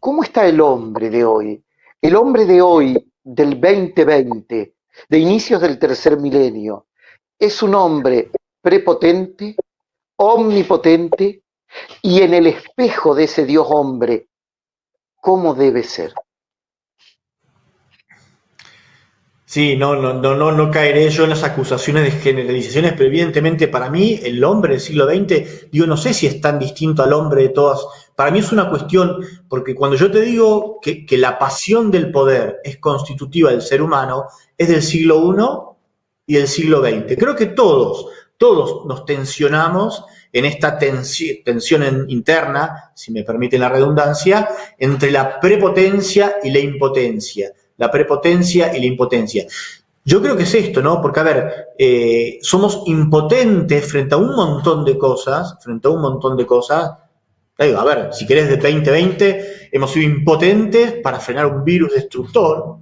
¿Cómo está el hombre de hoy? El hombre de hoy, del 2020, de inicios del tercer milenio, es un hombre prepotente, omnipotente y en el espejo de ese Dios hombre, ¿cómo debe ser? Sí, no caeré yo en las acusaciones de generalizaciones, pero evidentemente para mí el hombre del siglo XX, digo, no sé si es tan distinto al hombre de todas. Para mí es una cuestión, porque cuando yo te digo que la pasión del poder es constitutiva del ser humano, es del siglo I y del siglo XX. Creo que todos nos tensionamos en esta tensión interna, si me permiten la redundancia, entre la prepotencia y la impotencia, la prepotencia y la impotencia. Yo creo que es esto, ¿no? Porque, a ver, somos impotentes frente a un montón de cosas, frente a un montón de cosas. Digo, a ver, si querés, de 2020 hemos sido impotentes para frenar un virus destructor,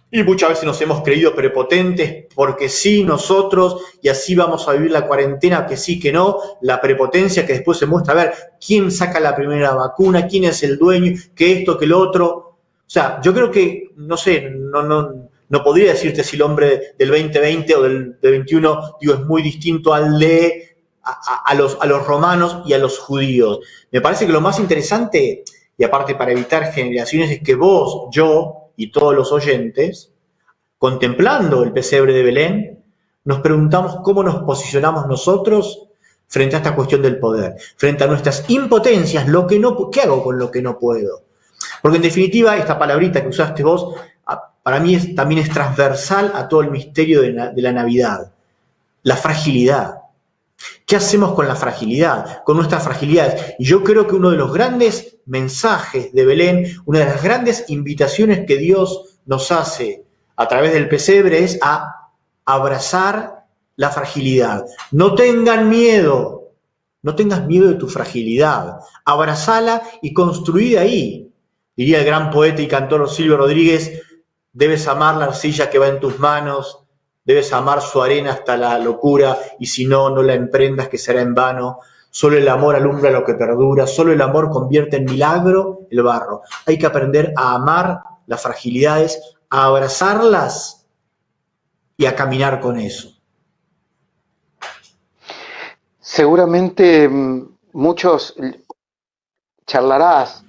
y muchas veces nos hemos creído prepotentes porque sí, nosotros, y así vamos a vivir la cuarentena, que sí, que no, la prepotencia que después se muestra, a ver, quién saca la primera vacuna, quién es el dueño, que esto, que lo otro. O sea, yo creo que, no sé, no podría decirte si el hombre del 2020 o del 21, digo, es muy distinto al de a los romanos y a los judíos. Me parece que lo más interesante, y aparte para evitar generaciones, es que vos, yo y todos los oyentes, contemplando el pesebre de Belén, nos preguntamos cómo nos posicionamos nosotros frente a esta cuestión del poder, frente a nuestras impotencias, ¿qué hago con lo que no puedo? Porque en definitiva, esta palabrita que usaste vos, para mí también es transversal a todo el misterio de la Navidad, la fragilidad. ¿Qué hacemos con la fragilidad, con nuestras fragilidades? Y yo creo que uno de los grandes mensajes de Belén, una de las grandes invitaciones que Dios nos hace a través del pesebre es a abrazar la fragilidad. No tengan miedo, no tengas miedo de tu fragilidad, abrazala y construí de ahí. Diría el gran poeta y cantor Silvio Rodríguez, debes amar la arcilla que va en tus manos, debes amar su arena hasta la locura, y si no, no la emprendas que será en vano. Solo el amor alumbra lo que perdura, solo el amor convierte en milagro el barro. Hay que aprender a amar las fragilidades, a abrazarlas y a caminar con eso. Seguramente muchos charlarás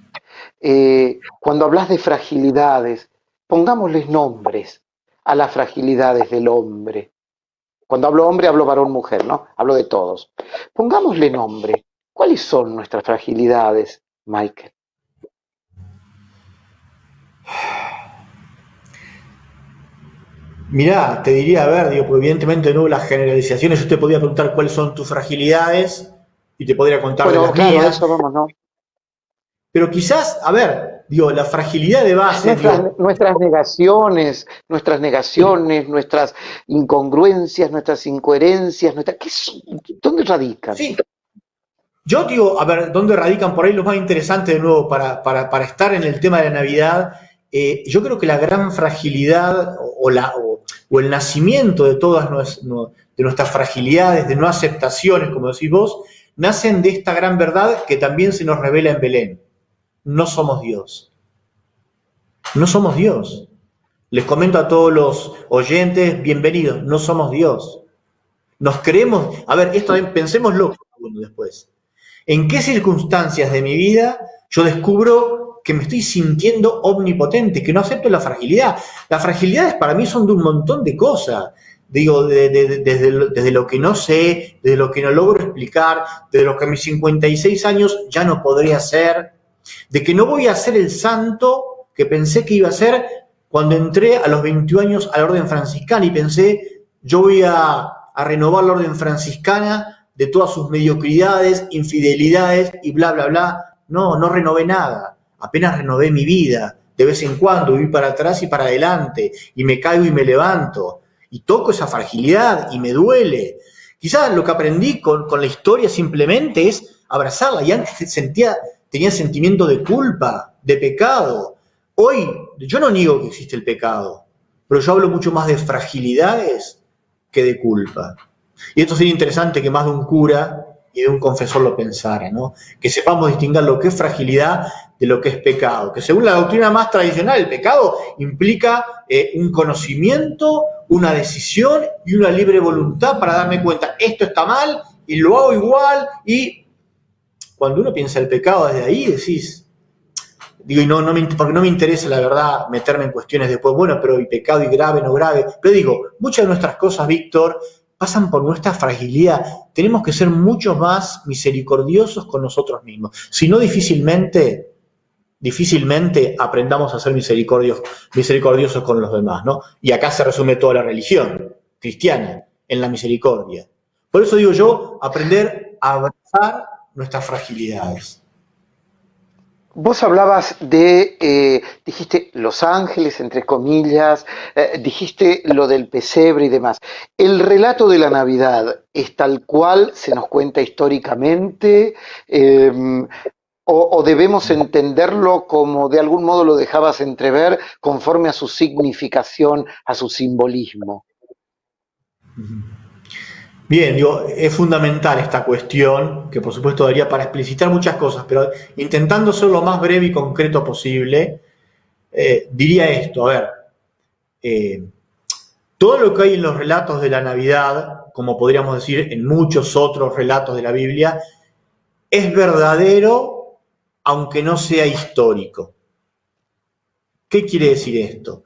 cuando hablas de fragilidades, pongámosles nombres a las fragilidades del hombre. Cuando hablo hombre, hablo varón, mujer, ¿no? Hablo de todos. Pongámosle nombre. ¿Cuáles son nuestras fragilidades, Michael? Mirá, te diría, a ver, digo, pues evidentemente no las generalizaciones, yo te podría preguntar cuáles son tus fragilidades y te podría contar de Bueno, las claro, a mías, eso vamos, ¿no? pero quizás, a ver, digo, la fragilidad de base, digo, Nuestras negaciones, nuestras incongruencias, nuestras incoherencias, ¿dónde radican? sí, yo digo, a ver, ¿dónde radican por ahí lo más interesante de nuevo para estar en el tema de la Navidad? Yo creo que la gran fragilidad o el nacimiento de todas de nuestras fragilidades, de no aceptaciones, como decís vos, nacen de esta gran verdad que también se nos revela en Belén. No somos Dios. No somos Dios. Les comento a todos los oyentes, bienvenidos, no somos Dios. Nos creemos, a ver, esto pensémoslo después. ¿En qué circunstancias de mi vida yo descubro que me estoy sintiendo omnipotente, que no acepto la fragilidad? Las fragilidades para mí son de un montón de cosas. Digo, desde lo que no sé, desde lo que no logro explicar, desde lo que a mis 56 años ya no podría ser, de que no voy a ser el santo que pensé que iba a ser cuando entré a los 21 años a la orden franciscana y pensé, yo voy a renovar la orden franciscana de todas sus mediocridades, infidelidades y bla, bla, bla. No, no renové nada. Apenas renové mi vida. De vez en cuando voy para atrás y para adelante. Y me caigo y me levanto. Y toco esa fragilidad y me duele. Quizás lo que aprendí con la historia simplemente es abrazarla. Y antes tenía sentimiento de culpa, de pecado. Hoy yo no niego que existe el pecado, pero yo hablo mucho más de fragilidades que de culpa. Y esto sería interesante que más de un cura y de un confesor lo pensara, ¿no? Que sepamos distinguir lo que es fragilidad de lo que es pecado. Que según la doctrina más tradicional, el pecado implica un conocimiento, una decisión y una libre voluntad para darme cuenta, esto está mal y lo hago igual. Y cuando uno piensa el pecado desde ahí, decís, digo, y porque no me interesa la verdad meterme en cuestiones después, bueno, pero el pecado y grave, no grave. Pero digo, muchas de nuestras cosas, Víctor, pasan por nuestra fragilidad. Tenemos que ser mucho más misericordiosos con nosotros mismos. Si no, difícilmente aprendamos a ser misericordiosos con los demás, ¿no? Y acá se resume toda la religión cristiana, en la misericordia. Por eso digo yo, aprender a abrazar nuestras fragilidades. Vos hablabas dijiste los ángeles, entre comillas, dijiste lo del pesebre y demás. ¿El relato de la Navidad es tal cual se nos cuenta históricamente? ¿O debemos entenderlo como de algún modo lo dejabas entrever conforme a su significación, a su simbolismo? Bien, digo, es fundamental esta cuestión, que por supuesto daría para explicitar muchas cosas, pero intentando ser lo más breve y concreto posible, diría esto, a ver, eh, todo lo que hay en los relatos de la Navidad, como podríamos decir en muchos otros relatos de la Biblia, es verdadero aunque no sea histórico. ¿Qué quiere decir esto?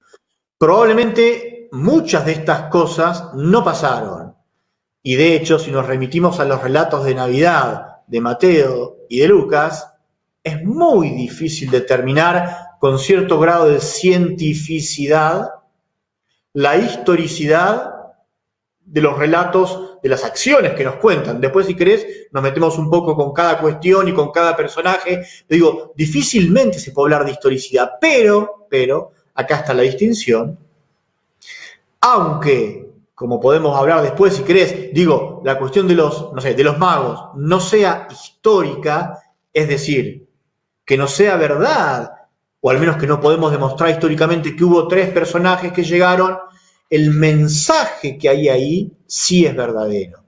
Probablemente muchas de estas cosas no pasaron. Y de hecho, si nos remitimos a los relatos de Navidad de Mateo y de Lucas, es muy difícil determinar con cierto grado de cientificidad la historicidad de los relatos, de las acciones que nos cuentan. Después, si querés, nos metemos un poco con cada cuestión y con cada personaje. Digo, difícilmente se puede hablar de historicidad, pero, acá está la distinción, aunque, como podemos hablar después, si querés, digo, la cuestión de los, no sé, de los magos no sea histórica, es decir, que no sea verdad, o al menos que no podemos demostrar históricamente que hubo 3 personajes que llegaron, el mensaje que hay ahí sí es verdadero.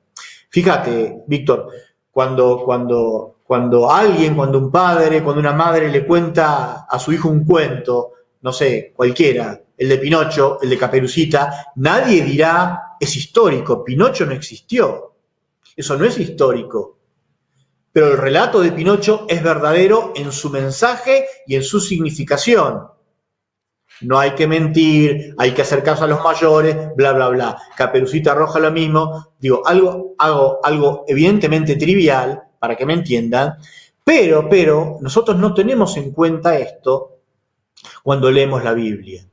Fíjate, Víctor, cuando un padre, cuando una madre le cuenta a su hijo un cuento, no sé, cualquiera, el de Pinocho, el de Caperucita, nadie dirá es histórico, Pinocho no existió, eso no es histórico. Pero el relato de Pinocho es verdadero en su mensaje y en su significación. No hay que mentir, hay que hacer caso a los mayores, bla, bla, bla. Caperucita Roja lo mismo. Digo, hago algo evidentemente trivial, para que me entiendan, pero nosotros no tenemos en cuenta esto cuando leemos la Biblia.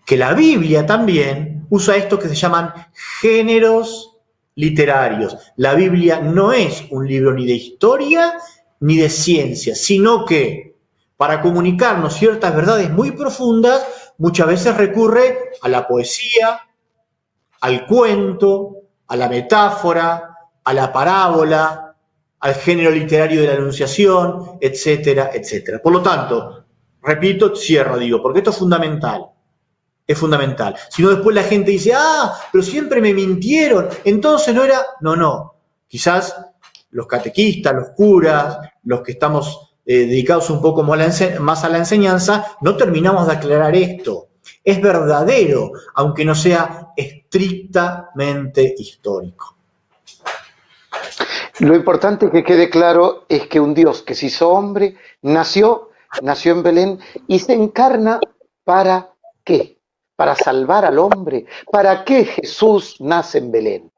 Que la Biblia también usa esto que se llaman géneros literarios. La Biblia no es un libro ni de historia ni de ciencia, sino que para comunicarnos ciertas verdades muy profundas, muchas veces recurre a la poesía, al cuento, a la metáfora, a la parábola, al género literario de la Anunciación, etcétera, etcétera. Por lo tanto, repito, cierro, digo, porque esto es fundamental. Es fundamental. Si no, después la gente dice, pero siempre me mintieron, entonces no era. No. Quizás los catequistas, los curas, los que estamos dedicados un poco más a la enseñanza, no terminamos de aclarar esto. Es verdadero, aunque no sea estrictamente histórico. Lo importante que quede claro es que un Dios que se hizo hombre nació en Belén y se encarna ¿para qué? Para salvar al hombre. ¿Para qué Jesús nace en Belén?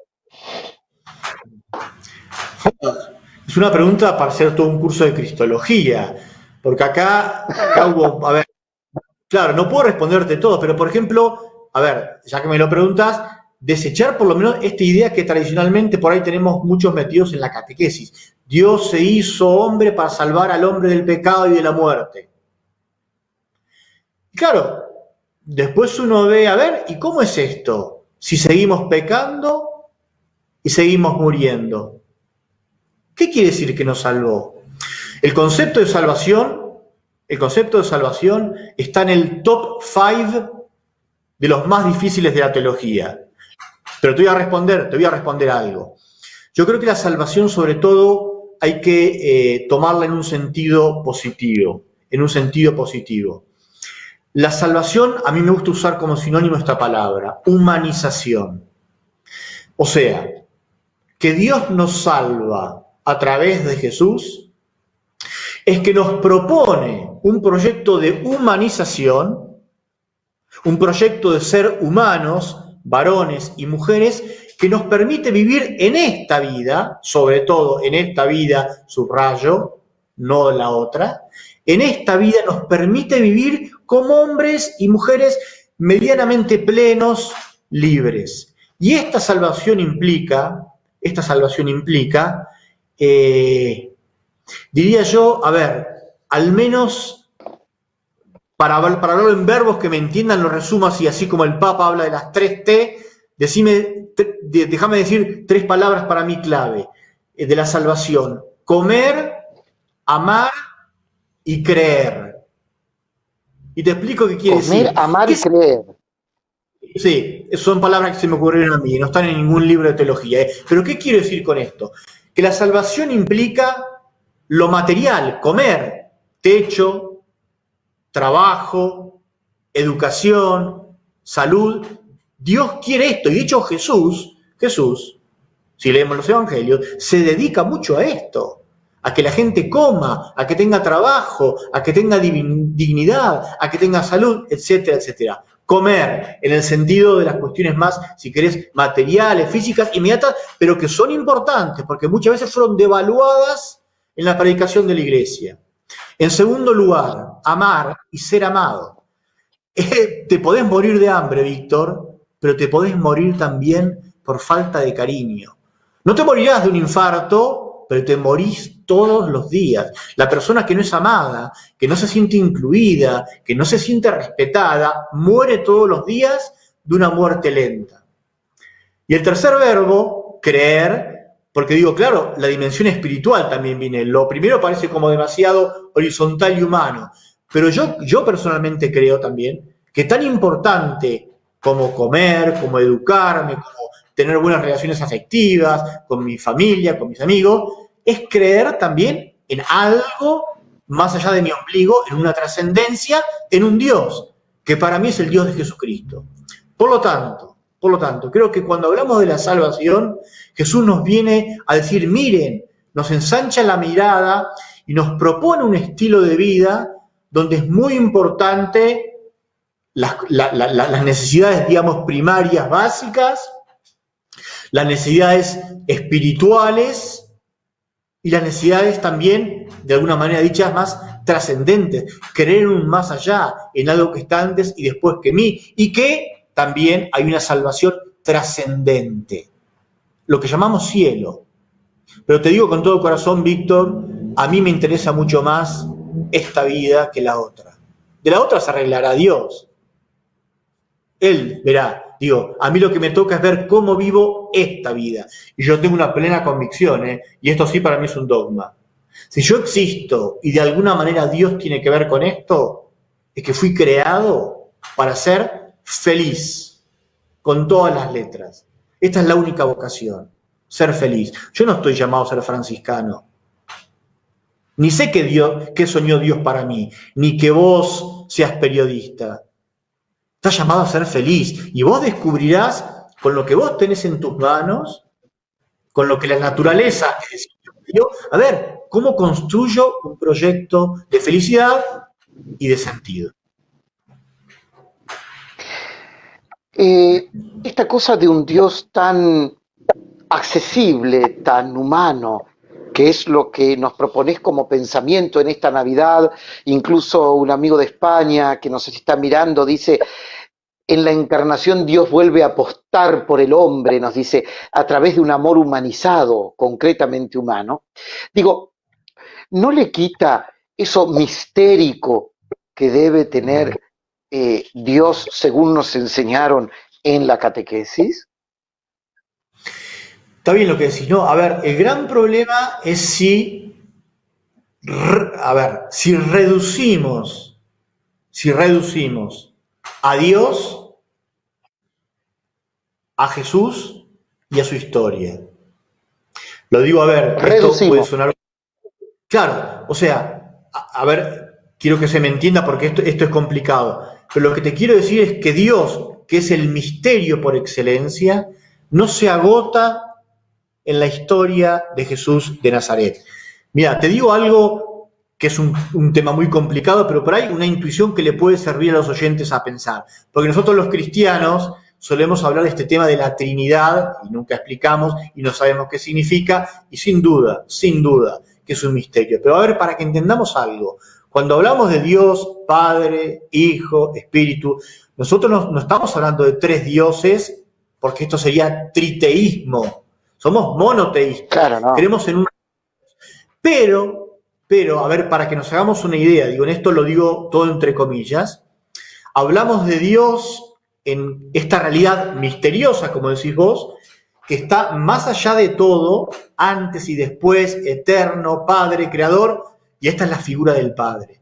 Es una pregunta para hacer todo un curso de cristología, porque acá hubo, a ver, claro, no puedo responderte todo, pero por ejemplo, a ver, ya que me lo preguntas, desechar por lo menos esta idea que tradicionalmente por ahí tenemos muchos metidos en la catequesis. Dios se hizo hombre para salvar al hombre del pecado y de la muerte. Y claro, después uno ve, a ver, ¿y cómo es esto? Si seguimos pecando y seguimos muriendo. ¿Qué quiere decir que nos salvó? El concepto de salvación está en el top 5 de los más difíciles de la teología. Pero te voy a responder algo. Yo creo que la salvación, sobre todo, hay que tomarla en un sentido positivo, en un sentido positivo. La salvación, a mí me gusta usar como sinónimo esta palabra, humanización. O sea, que Dios nos salva a través de Jesús es que nos propone un proyecto de humanización, un proyecto de ser humanos, varones y mujeres, que nos permite vivir en esta vida, sobre todo en esta vida, subrayo, no la otra, en esta vida nos permite vivir como hombres y mujeres medianamente plenos, libres. Y esta salvación implica, diría yo, a ver, al menos para hablarlo en verbos que me entiendan, lo resumo así como el Papa habla de las 3T, déjame decir 3 palabras para mí clave de la salvación: comer, amar y creer. Y te explico qué quiere Comer, decir. amar y creer. Sí, son palabras que se me ocurrieron a mí, no están en ningún libro de teología. Pero ¿qué quiero decir con esto? Que la salvación implica lo material: comer, techo, trabajo, educación, salud. Dios quiere esto, y de hecho Jesús, si leemos los evangelios, se dedica mucho a esto, a que la gente coma, a que tenga trabajo, a que tenga dignidad, a que tenga salud, etcétera, etcétera. Comer, en el sentido de las cuestiones más, si querés, materiales, físicas, inmediatas, pero que son importantes, porque muchas veces fueron devaluadas en la predicación de la iglesia. En segundo lugar, amar y ser amado. Te podés morir de hambre, Víctor, pero te podés morir también por falta de cariño. No te morirás de un infarto, pero te morís todos los días. La persona que no es amada, que no se siente incluida, que no se siente respetada, muere todos los días de una muerte lenta. Y el tercer verbo, creer, porque digo, claro, la dimensión espiritual también viene. Lo primero parece como demasiado horizontal y humano, pero yo personalmente creo también que tan importante como comer, como educarme, como tener buenas relaciones afectivas con mi familia, con mis amigos, es creer también en algo más allá de mi ombligo, en una trascendencia, en un Dios, que para mí es el Dios de Jesucristo. Por lo tanto, creo que cuando hablamos de la salvación, Jesús nos viene a decir: miren, nos ensancha la mirada y nos propone un estilo de vida donde es muy importante las necesidades, digamos, primarias, básicas, las necesidades espirituales y las necesidades también, de alguna manera dichas, más trascendentes, creer en un más allá, en algo que está antes y después que mí, y que también hay una salvación trascendente, lo que llamamos cielo. Pero te digo con todo corazón, Víctor, a mí me interesa mucho más esta vida que la otra. De la otra se arreglará Dios. Él verá. Digo, a mí lo que me toca es ver cómo vivo esta vida. Y yo tengo una plena convicción, y esto sí para mí es un dogma. Si yo existo y de alguna manera Dios tiene que ver con esto, es que fui creado para ser feliz, con todas las letras. Esta es la única vocación, ser feliz. Yo no estoy llamado a ser franciscano. Ni sé qué soñó Dios para mí, ni que vos seas periodista. Estás llamado a ser feliz y vos descubrirás con lo que vos tenés en tus manos, con lo que la naturaleza dio, a ver, cómo construyo un proyecto de felicidad y de sentido. Esta cosa de un Dios tan accesible, tan humano, que es lo que nos propones como pensamiento en esta Navidad. Incluso un amigo de España que nos está mirando dice: en la encarnación Dios vuelve a apostar por el hombre, nos dice, a través de un amor humanizado, concretamente humano. Digo, ¿no le quita eso mistérico que debe tener Dios según nos enseñaron en la catequesis? Está bien lo que decís, ¿no? A ver, el gran problema es si reducimos a Dios, a Jesús y a su historia. Lo digo, a ver, esto puede Reducimos. sonar Claro, o sea, a ver, quiero que se me entienda porque esto es complicado, pero lo que te quiero decir es que Dios, que es el misterio por excelencia, no se agota en la historia de Jesús de Nazaret. Mira, te digo algo que es un tema muy complicado, pero por ahí una intuición que le puede servir a los oyentes a pensar. Porque nosotros los cristianos solemos hablar de este tema de la Trinidad y nunca explicamos y no sabemos qué significa y sin duda, que es un misterio. Pero a ver, para que entendamos algo, cuando hablamos de Dios, Padre, Hijo, Espíritu, nosotros no estamos hablando de tres dioses porque esto sería triteísmo. Somos monoteístas, Claro, no. creemos en un... Pero, a ver, para que nos hagamos una idea, digo, en esto lo digo todo entre comillas, hablamos de Dios en esta realidad misteriosa, como decís vos, que está más allá de todo, antes y después, eterno, Padre, Creador, y esta es la figura del Padre.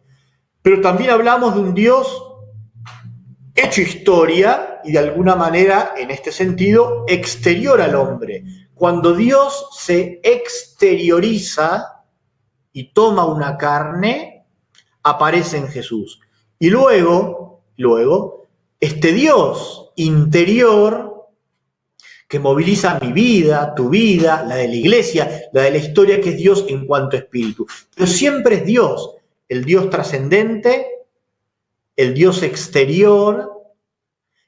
Pero también hablamos de un Dios hecho historia y de alguna manera, en este sentido, exterior al hombre. Cuando Dios se exterioriza y toma una carne, aparece en Jesús. Y luego, este Dios interior que moviliza mi vida, tu vida, la de la iglesia, la de la historia, que es Dios en cuanto a espíritu. Pero siempre es Dios, el Dios trascendente, el Dios exterior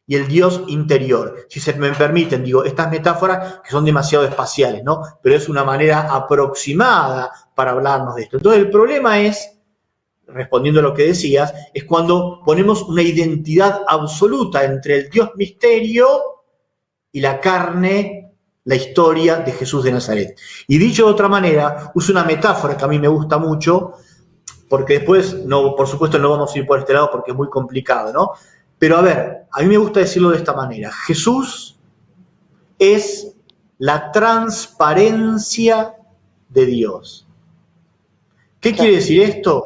y el Dios interior. Si se me permiten, digo, estas metáforas que son demasiado espaciales, ¿no? Pero es una manera aproximada para hablarnos de esto. Entonces el problema es, respondiendo a lo que decías, es cuando ponemos una identidad absoluta entre el Dios misterio y la carne, la historia de Jesús de Nazaret. Y dicho de otra manera, uso una metáfora que a mí me gusta mucho, porque después, no, por supuesto, no vamos a ir por este lado porque es muy complicado, ¿no? Pero a ver, a mí me gusta decirlo de esta manera. Jesús es la transparencia de Dios. ¿Qué quiere Claro. decir esto?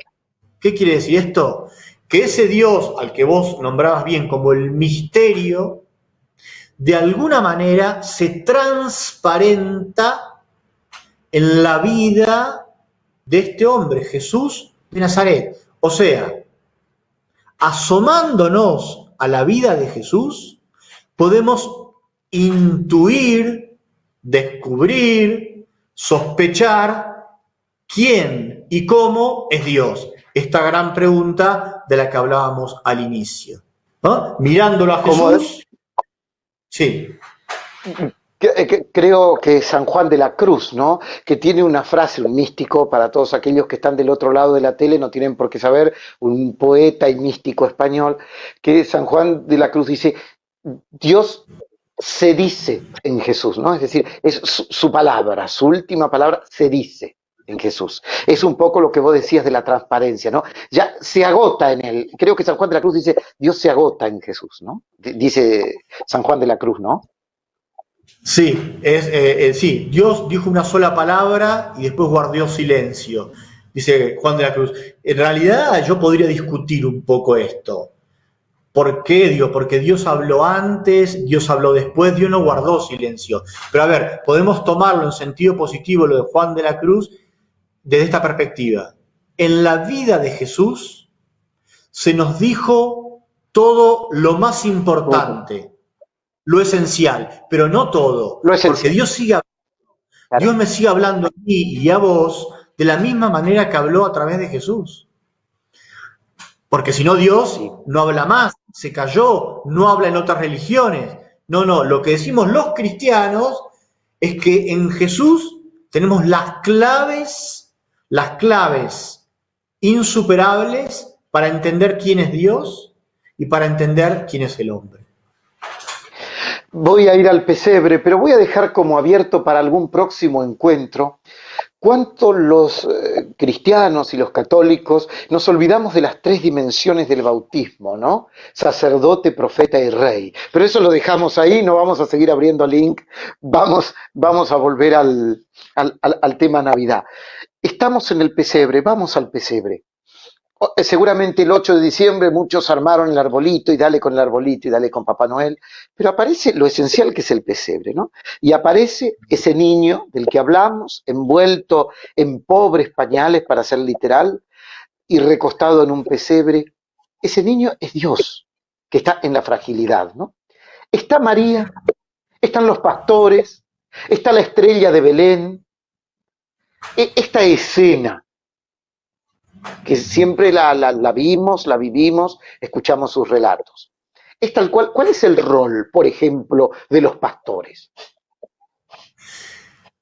¿Qué quiere decir esto? Que ese Dios al que vos nombrabas bien como el misterio, de alguna manera se transparenta en la vida de este hombre, Jesús de Nazaret. O sea, asomándonos a la vida de Jesús, podemos intuir, descubrir, sospechar quién y cómo es Dios. Esta gran pregunta de la que hablábamos al inicio, ¿no? Mirándolo a Como, Jesús, sí, creo que San Juan de la Cruz, ¿no? Que tiene una frase, un místico, para todos aquellos que están del otro lado de la tele, no tienen por qué saber, un poeta y místico español, que San Juan de la Cruz dice, Dios se dice en Jesús, ¿no? Es decir, es su palabra, su última palabra se dice en Jesús. Es un poco lo que vos decías de la transparencia, ¿no? Ya se agota en él. Creo que San Juan de la Cruz dice, Dios se agota en Jesús, ¿no? Dice San Juan de la Cruz, ¿no? sí, sí, Dios dijo una sola palabra y después guardó silencio, dice Juan de la Cruz. En realidad yo podría discutir un poco esto. ¿Por qué? Digo, porque Dios habló antes, Dios habló después, Dios no guardó silencio. Pero a ver, podemos tomarlo en sentido positivo, lo de Juan de la Cruz, desde esta perspectiva. En la vida de Jesús se nos dijo todo lo más Uh -huh. importante, lo esencial, pero no todo, Lo porque esencial, Dios claro. me sigue hablando a mí y a vos de la misma manera que habló a través de Jesús. Porque si no, Dios Sí. no habla más, se cayó, no habla en otras religiones. No, no, lo que decimos los cristianos es que en Jesús tenemos las claves insuperables para entender quién es Dios y para entender quién es el hombre. Voy a ir al pesebre, pero voy a dejar como abierto para algún próximo encuentro cuánto los cristianos y los católicos nos olvidamos de las tres dimensiones del bautismo, ¿no? Sacerdote, profeta y rey. Pero eso lo dejamos ahí, no vamos a seguir abriendo link, vamos a volver al tema Navidad. Estamos en el pesebre, vamos al pesebre. Seguramente el 8 de diciembre muchos armaron el arbolito y dale con el arbolito y dale con Papá Noel, pero aparece lo esencial que es el pesebre, ¿no? Y aparece ese niño del que hablamos, envuelto en pobres pañales, para ser literal, y recostado en un pesebre. Ese niño es Dios, que está en la fragilidad, ¿no? Está María, están los pastores, está la estrella de Belén, esta escena que siempre la vimos, la vivimos, escuchamos sus relatos. Es tal cual. ¿Cuál es el rol, por ejemplo, de los pastores?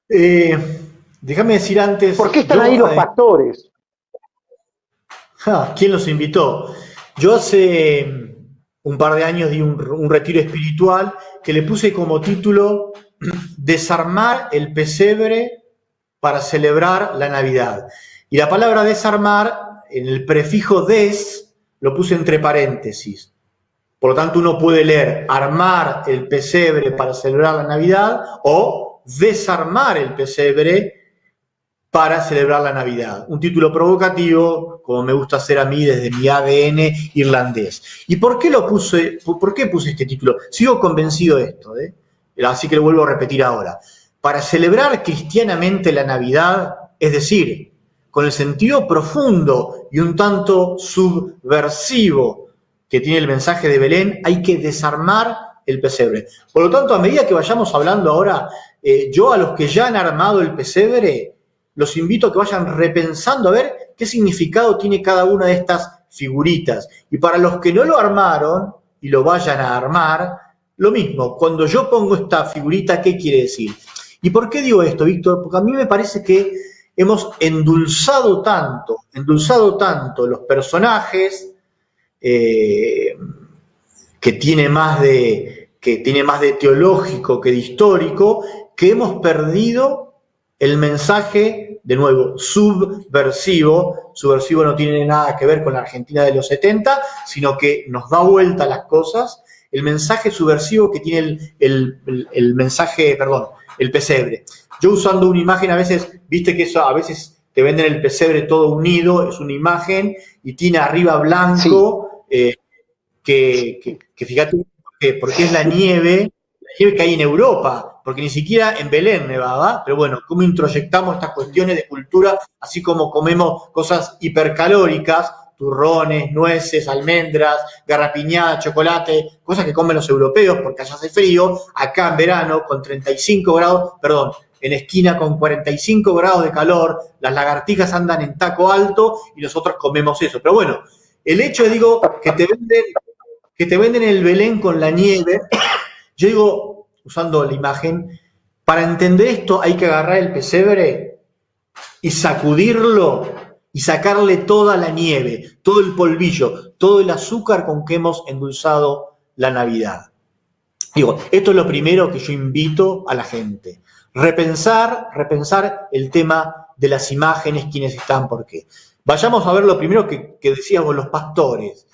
Eh, Déjame decir ¿Por qué antes, están ahí los pastores? ¿quién los invitó? Yo hace un par de años di un retiro espiritual que le puse como título Desarmar el pesebre para celebrar la Navidad. Y la palabra desarmar, en el prefijo des, lo puse entre paréntesis. Por lo tanto, uno puede leer armar el pesebre para celebrar la Navidad o desarmar el pesebre para celebrar la Navidad. Un título provocativo, como me gusta hacer a mí desde mi ADN irlandés. ¿Y por qué lo puse? ¿Por qué puse este título? Sigo convencido de esto, así que lo vuelvo a repetir ahora. Para celebrar cristianamente la Navidad, es decir, con el sentido profundo y un tanto subversivo que tiene el mensaje de Belén, hay que desarmar el pesebre. Por lo tanto, a medida que vayamos hablando ahora, yo a los que ya han armado el pesebre, los invito a que vayan repensando a ver qué significado tiene cada una de estas figuritas. Y para los que no lo armaron y lo vayan a armar, lo mismo, cuando yo pongo esta figurita, ¿qué quiere decir? ¿Y por qué digo esto, Víctor? Porque a mí me parece que hemos endulzado tanto los personajes, que tiene más de teológico que de histórico, que hemos perdido el mensaje, de nuevo, subversivo. Subversivo no tiene nada que ver con la Argentina de los 70, sino que nos da vuelta las cosas. El mensaje subversivo que tiene el mensaje, perdón, el pesebre. Yo usando una imagen, a veces, viste que eso, a veces te venden el pesebre todo unido, es una imagen, y tiene arriba blanco, sí. Que fíjate, porque es la nieve que hay en Europa, porque ni siquiera en Belén nevaba, pero bueno, cómo introyectamos estas cuestiones de cultura, así como comemos cosas hipercalóricas, turrones, nueces, almendras, garrapiñada, chocolate, cosas que comen los europeos porque allá hace frío, acá en verano con 35 grados, perdón, en esquina con 45 grados de calor, las lagartijas andan en taco alto y nosotros comemos eso. Pero bueno, el hecho, digo, que te venden el Belén con la nieve. Yo digo, usando la imagen, para entender esto hay que agarrar el pesebre y sacudirlo y sacarle toda la nieve, todo el polvillo, todo el azúcar con que hemos endulzado la Navidad. Digo, esto es lo primero que yo invito a la gente. Repensar el tema de las imágenes, quiénes están, por qué. Vayamos a ver lo primero que decíamos, los pastores.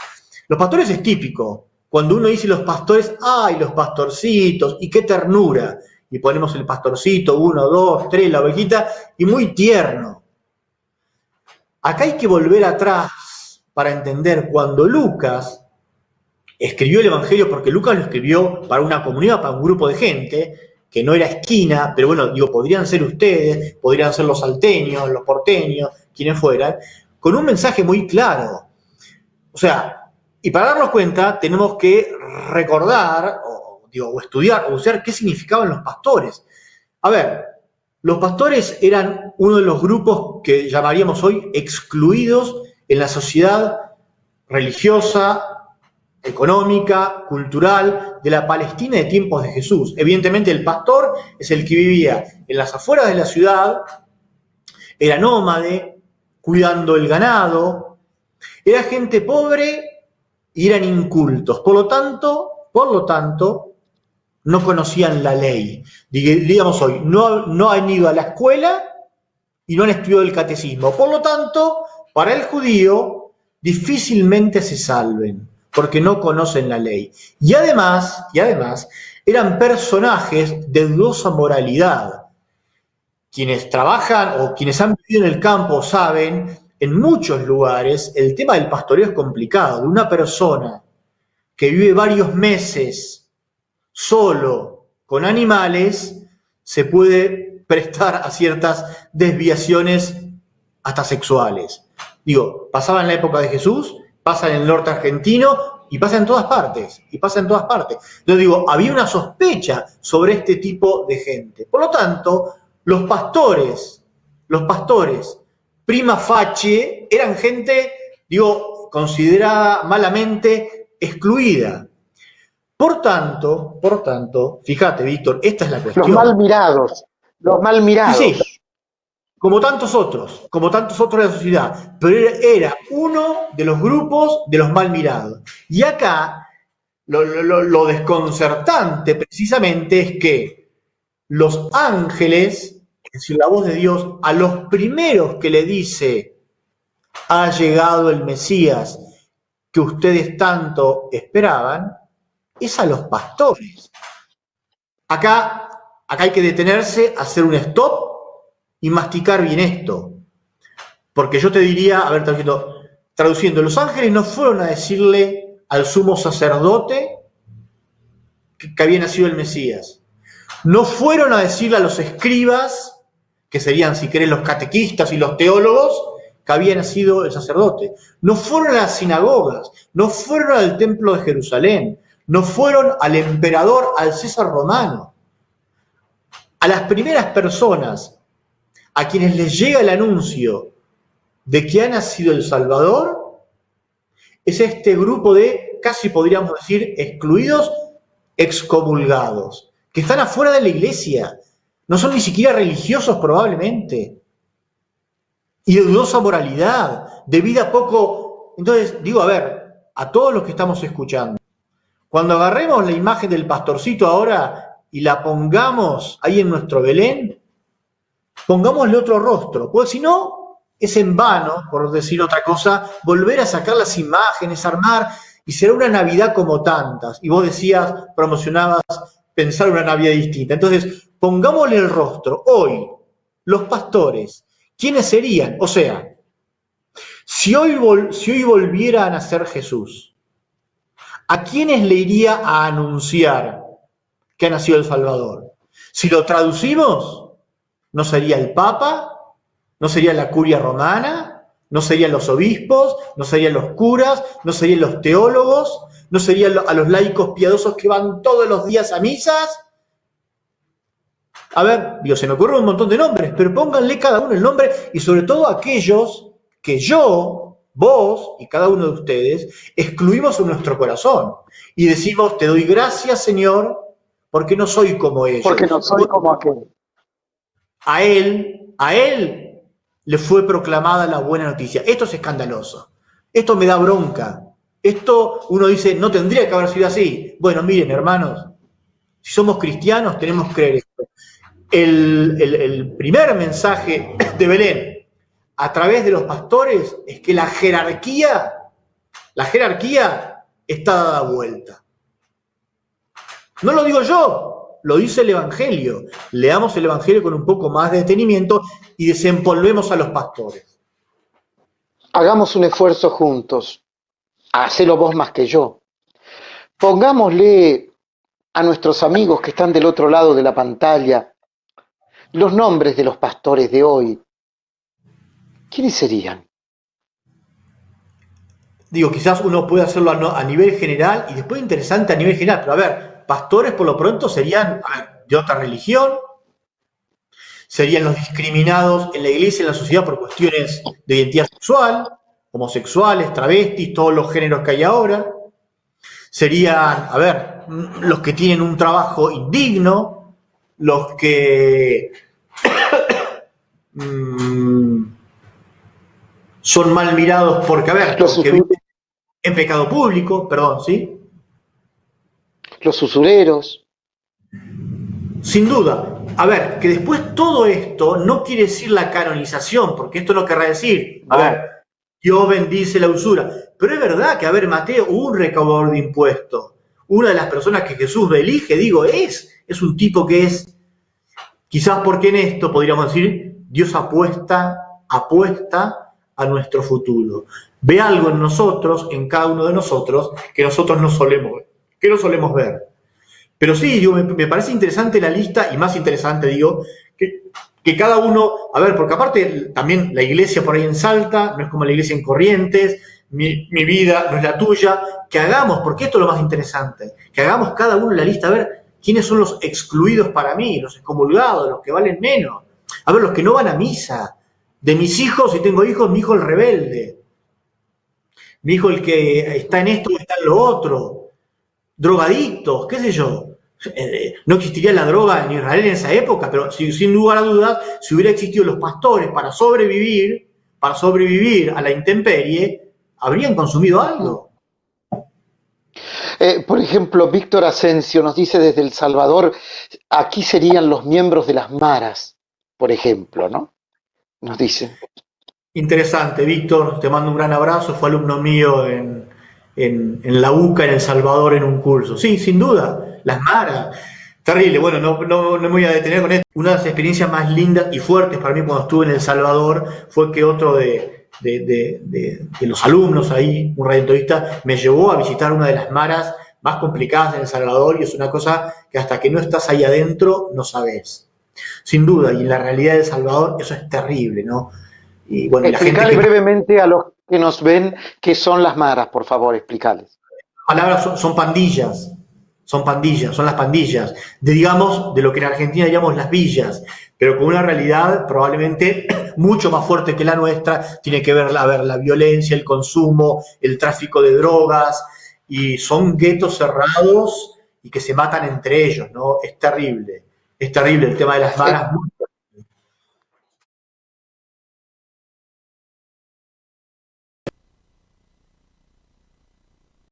Los pastores es típico. Cuando uno dice los pastores, ¡ay, los pastorcitos! ¡Y qué ternura! Y ponemos el pastorcito, 1, 2, 3, la ovejita, y muy tierno. Acá hay que volver atrás para entender cuando Lucas escribió el Evangelio, porque Lucas lo escribió para una comunidad, para un grupo de gente, que no era esquina, pero bueno, digo, podrían ser ustedes, podrían ser los salteños, los porteños, quienes fueran, con un mensaje muy claro. O sea, y para darnos cuenta, tenemos que recordar, o estudiar, o usar qué significaban los pastores. A ver, los pastores eran uno de los grupos que llamaríamos hoy excluidos en la sociedad religiosa, económica, cultural de la Palestina de tiempos de Jesús. Evidentemente el pastor es el que vivía en las afueras de la ciudad, era nómade, cuidando el ganado, era gente pobre y eran incultos. Por lo tanto, no conocían la ley. Digamos hoy, no han ido a la escuela y no han estudiado el catecismo. Por lo tanto, para el judío, difícilmente se salven, porque no conocen la ley. Y además, eran personajes de dudosa moralidad. Quienes trabajan o quienes han vivido en el campo saben en muchos lugares el tema del pastoreo es complicado. De una persona que vive varios meses solo con animales, se puede prestar a ciertas desviaciones hasta sexuales. Digo, pasaba en la época de Jesús, pasa en el norte argentino y pasa en todas partes, Entonces digo, había una sospecha sobre este tipo de gente. Por lo tanto, los pastores, prima facie, eran gente, digo, considerada malamente excluida. Por tanto, fíjate, Víctor, esta es la Los cuestión. mal mirados, los mal Sí, mirados. como tantos otros de la sociedad, pero era uno de los grupos de los mal mirados. Y acá lo desconcertante precisamente es que los ángeles, es decir, la voz de Dios, a los primeros que le dice, ha llegado el Mesías que ustedes tanto esperaban, es a los pastores. Acá hay que detenerse, hacer un stop y masticar bien esto. Porque yo te diría, a ver, traduciendo, los ángeles no fueron a decirle al sumo sacerdote que había nacido el Mesías. No fueron a decirle a los escribas, que serían, si querés, los catequistas y los teólogos, que había nacido el sacerdote. No fueron a las sinagogas, no fueron al templo de Jerusalén, no fueron al emperador, al César romano. A las primeras personas a quienes les llega el anuncio de que ha nacido el Salvador, es este grupo de, casi podríamos decir, excluidos, excomulgados, que están afuera de la iglesia, no son ni siquiera religiosos probablemente, y de dudosa moralidad, de vida poco... Entonces, digo, a ver, a todos los que estamos escuchando, cuando agarremos la imagen del pastorcito ahora y la pongamos ahí en nuestro Belén, pongámosle otro rostro, pues si no, es en vano, por decir otra cosa, volver a sacar las imágenes, armar, y será una Navidad como tantas. Y vos decías, promocionabas, pensar una Navidad distinta. Entonces, pongámosle el rostro. Hoy, los pastores, ¿quiénes serían? O sea, si hoy volviera a nacer Jesús, ¿a quiénes le iría a anunciar que ha nacido el Salvador? Si lo traducimos, no sería el Papa, no sería la curia romana, no serían los obispos, no serían los curas, no serían los teólogos, no serían a los laicos piadosos que van todos los días a misas. A ver, se me ocurren un montón de nombres, pero pónganle cada uno el nombre y sobre todo aquellos que yo, vos y cada uno de ustedes excluimos en nuestro corazón y decimos, te doy gracias, Señor, porque no soy como ellos. Porque no soy como aquel. A él le fue proclamada la buena noticia. Esto es escandaloso. Esto me da bronca. Esto uno dice, no tendría que haber sido así. Bueno, miren, hermanos, si somos cristianos tenemos que creer esto. El primer mensaje de Belén a través de los pastores es que la jerarquía está dada vuelta. No lo digo yo, lo dice el Evangelio. Leamos el Evangelio con un poco más de detenimiento y desempolvemos a los pastores. Hagamos un esfuerzo juntos. Hacelo vos más que yo. Pongámosle a nuestros amigos que están del otro lado de la pantalla los nombres de los pastores de hoy. ¿Quiénes serían? Digo, quizás uno puede hacerlo a nivel general y después interesante a nivel general, pero a ver, pastores por lo pronto serían de otra religión, serían los discriminados en la iglesia y en la sociedad por cuestiones de identidad sexual, homosexuales, travestis, todos los géneros que hay ahora. Serían, a ver, los que tienen un trabajo indigno, los que son mal mirados porque, a ver, porque viven en pecado público, perdón, ¿sí? Los usureros. Sin duda. A ver, que después todo esto no quiere decir la canonización, porque esto no querrá decir, a ver, Dios bendice la usura. Pero es verdad que, a ver, Mateo, un recaudador de impuestos, una de las personas que Jesús elige, digo, es un tipo que es, quizás porque en esto podríamos decir, Dios apuesta a nuestro futuro. Ve algo en nosotros, en cada uno de nosotros, que nosotros que no solemos ver. Pero sí, digo, me parece interesante la lista, y más interesante, digo, que cada uno, a ver, porque aparte también la iglesia por ahí en Salta, no es como la iglesia en Corrientes, mi vida no es la tuya, que hagamos, porque esto es lo más interesante, que hagamos cada uno la lista, a ver quiénes son los excluidos para mí, los excomulgados, los que valen menos, a ver, los que no van a misa. De mis hijos, si tengo hijos, mi hijo el rebelde, mi hijo el que está en esto o está en lo otro, drogadictos, qué sé yo. No existiría la droga en Israel en esa época, pero sin lugar a dudas, si hubiera existido los pastores para sobrevivir a la intemperie, habrían consumido algo. Por ejemplo, Víctor Asensio nos dice desde El Salvador, aquí serían los miembros de las maras, por ejemplo, ¿no? Nos dice. Interesante, Víctor, te mando un gran abrazo, fue alumno mío en la UCA, en El Salvador, en un curso. Sí, sin duda, las maras. Terrible, bueno, no me voy a detener con esto. Una de las experiencias más lindas y fuertes para mí cuando estuve en El Salvador fue que otro de los alumnos ahí, un radioentonista, me llevó a visitar una de las maras más complicadas en El Salvador, y es una cosa que hasta que no estás ahí adentro no sabes. Sin duda, y en la realidad de El Salvador eso es terrible, ¿no? Y bueno, y la gente Explicarle que brevemente a los que nos ven qué son las maras, por favor, explícales. palabras son pandillas, son las pandillas, digamos, de lo que en Argentina llamamos las villas, pero con una realidad probablemente mucho más fuerte que la nuestra, tiene que ver la violencia, el consumo, el tráfico de drogas, y son guetos cerrados y que se matan entre ellos, ¿no? Es terrible el tema de las maras, muy